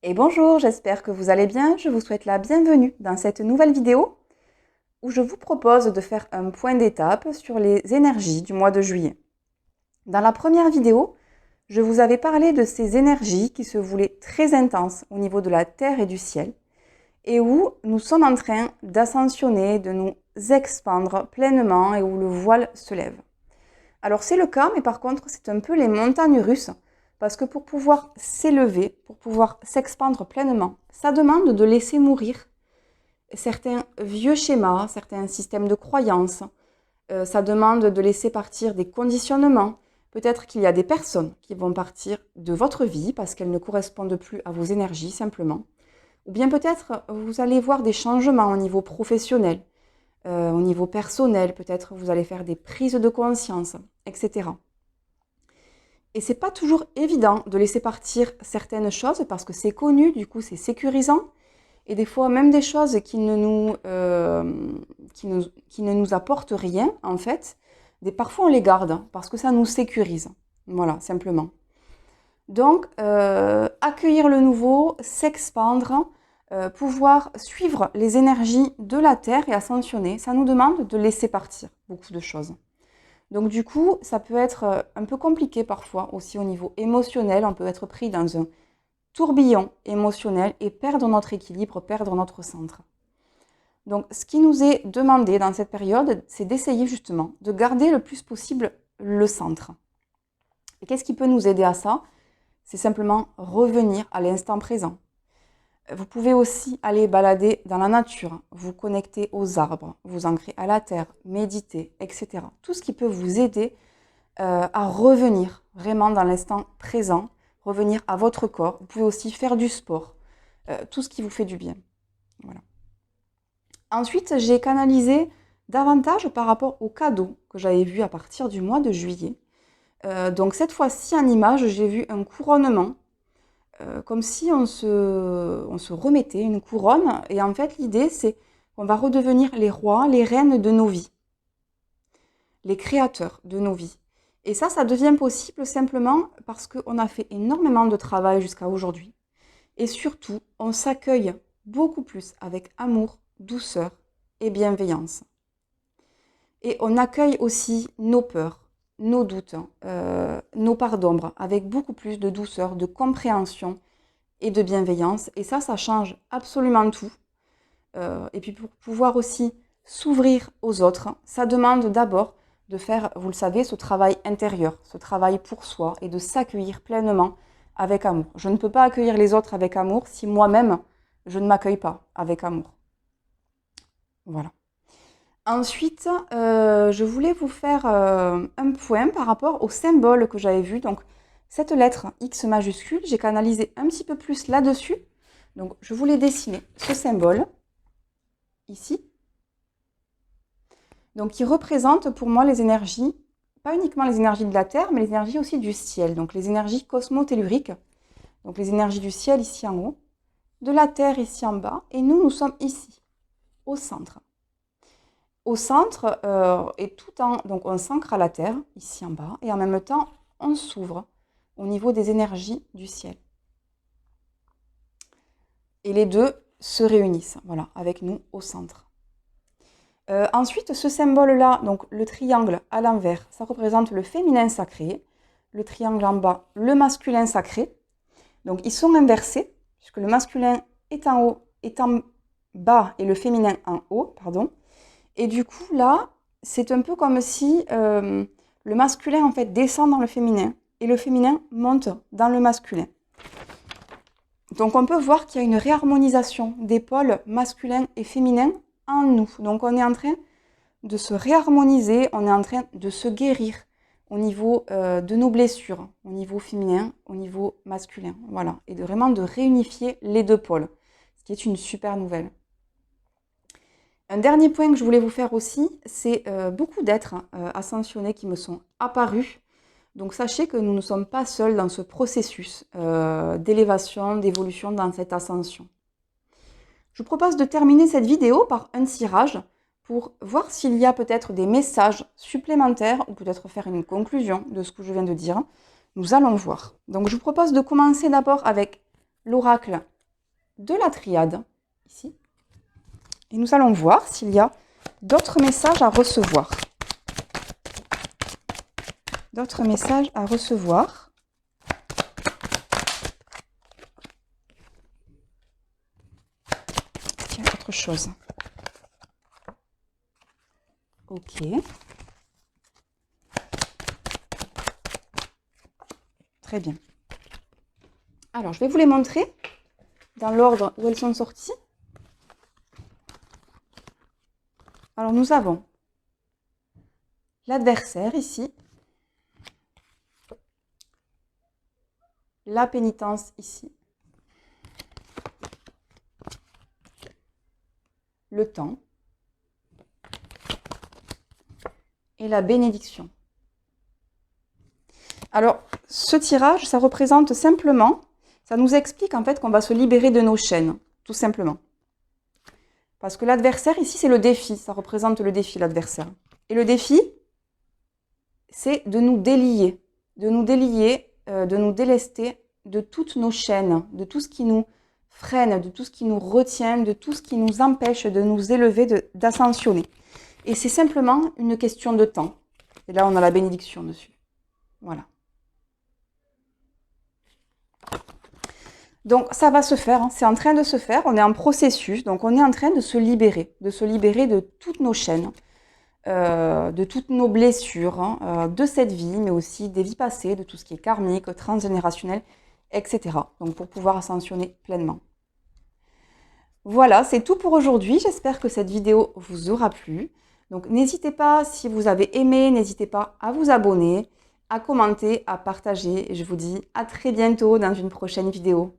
Et bonjour, j'espère que vous allez bien. Je vous souhaite la bienvenue dans cette nouvelle vidéo où je vous propose de faire un point d'étape sur les énergies du mois de juillet. Dans la première vidéo, je vous avais parlé de ces énergies qui se voulaient très intenses au niveau de la terre et du ciel et où nous sommes en train d'ascensionner, de nous expandre pleinement et où le voile se lève. Alors c'est le cas, mais par contre c'est un peu les montagnes russes. Parce que pour pouvoir s'élever, pour pouvoir s'expandre pleinement, ça demande de laisser mourir certains vieux schémas, certains systèmes de croyances. Ça demande de laisser partir des conditionnements. Peut-être qu'il y a des personnes qui vont partir de votre vie parce qu'elles ne correspondent plus à vos énergies simplement. Ou bien peut-être vous allez voir des changements au niveau professionnel, au niveau personnel. Peut-être vous allez faire des prises de conscience, etc. Et c'est pas toujours évident de laisser partir certaines choses parce que c'est connu, du coup c'est sécurisant. Et des fois même des choses qui ne nous apportent rien en fait, parfois on les garde parce que ça nous sécurise. Voilà, simplement. Donc accueillir le nouveau, s'expandre, pouvoir suivre les énergies de la Terre et ascensionner, ça nous demande de laisser partir beaucoup de choses. Donc du coup, ça peut être un peu compliqué parfois aussi au niveau émotionnel. On peut être pris dans un tourbillon émotionnel et perdre notre équilibre, perdre notre centre. Donc ce qui nous est demandé dans cette période, c'est d'essayer justement de garder le plus possible le centre. Et qu'est-ce qui peut nous aider à ça? C'est simplement revenir à l'instant présent. Vous pouvez aussi aller balader dans la nature, vous connecter aux arbres, vous ancrer à la terre, méditer, etc. Tout ce qui peut vous aider à revenir vraiment dans l'instant présent, revenir à votre corps. Vous pouvez aussi faire du sport, tout ce qui vous fait du bien. Voilà. Ensuite, j'ai canalisé davantage par rapport aux cadeaux que j'avais vus à partir du mois de juillet. Donc cette fois-ci, en image, j'ai vu un couronnement. Comme si on se remettait une couronne. Et en fait, l'idée, c'est qu'on va redevenir les rois, les reines de nos vies, les créateurs de nos vies. Et ça devient possible simplement parce qu'on a fait énormément de travail jusqu'à aujourd'hui. Et surtout, on s'accueille beaucoup plus avec amour, douceur et bienveillance. Et on accueille aussi nos peurs, nos doutes, nos parts d'ombre, avec beaucoup plus de douceur, de compréhension et de bienveillance. Et ça change absolument tout. Et puis pour pouvoir aussi s'ouvrir aux autres, ça demande d'abord de faire, vous le savez, ce travail intérieur, ce travail pour soi et de s'accueillir pleinement avec amour. Je ne peux pas accueillir les autres avec amour si moi-même, je ne m'accueille pas avec amour. Voilà. Ensuite, je voulais vous faire un point par rapport au symbole que j'avais vu. Donc, cette lettre X majuscule, j'ai canalisé un petit peu plus là-dessus. Donc, je voulais dessiner ce symbole, ici. Donc, qui représente pour moi les énergies, pas uniquement les énergies de la Terre, mais les énergies aussi du ciel. Donc, les énergies cosmotelluriques. Donc, les énergies du ciel ici en haut, de la Terre ici en bas. Et nous sommes ici, au centre. Au centre, et tout en, donc on s'ancre à la terre, ici en bas, et en même temps, on s'ouvre au niveau des énergies du ciel. Et les deux se réunissent, voilà, avec nous au centre. Ensuite, ce symbole-là, donc le triangle à l'envers, ça représente le féminin sacré, le triangle en bas, le masculin sacré. Donc ils sont inversés, puisque le masculin est en haut, est en bas, et le féminin en haut, pardon. Et du coup, là, c'est un peu comme si le masculin, en fait, descend dans le féminin et le féminin monte dans le masculin. Donc, on peut voir qu'il y a une réharmonisation des pôles masculins et féminins en nous. Donc, on est en train de se réharmoniser, on est en train de se guérir au niveau de nos blessures, au niveau féminin, au niveau masculin. Voilà. Et vraiment de réunifier les deux pôles, ce qui est une super nouvelle. Un dernier point que je voulais vous faire aussi, c'est beaucoup d'êtres ascensionnés qui me sont apparus. Donc sachez que nous ne sommes pas seuls dans ce processus d'élévation, d'évolution dans cette ascension. Je vous propose de terminer cette vidéo par un tirage pour voir s'il y a peut-être des messages supplémentaires ou peut-être faire une conclusion de ce que je viens de dire. Nous allons voir. Donc je vous propose de commencer d'abord avec l'oracle de la triade, ici. Et nous allons voir s'il y a d'autres messages à recevoir. D'autres messages à recevoir. Est-ce qu'il y a autre chose? Ok. Très bien. Alors, je vais vous les montrer dans l'ordre où elles sont sorties. Alors, nous avons l'adversaire ici, la pénitence ici, le temps et la bénédiction. Alors, ce tirage, ça représente simplement, ça nous explique en fait qu'on va se libérer de nos chaînes, tout simplement. Parce que l'adversaire, ici, c'est le défi, ça représente le défi, l'adversaire. Et le défi, c'est de nous délier, de nous délester de toutes nos chaînes, de tout ce qui nous freine, de tout ce qui nous retient, de tout ce qui nous empêche de nous élever, d'ascensionner. Et c'est simplement une question de temps. Et là, on a la bénédiction dessus. Voilà. Donc, ça va se faire, hein. C'est en train de se faire. On est en processus. Donc, on est en train de se libérer de toutes nos chaînes, de toutes nos blessures, hein, de cette vie, mais aussi des vies passées, de tout ce qui est karmique, transgénérationnel, etc. Donc, pour pouvoir ascensionner pleinement. Voilà, c'est tout pour aujourd'hui. J'espère que cette vidéo vous aura plu. Donc, n'hésitez pas, si vous avez aimé, n'hésitez pas à vous abonner, à commenter, à partager. Et je vous dis à très bientôt dans une prochaine vidéo.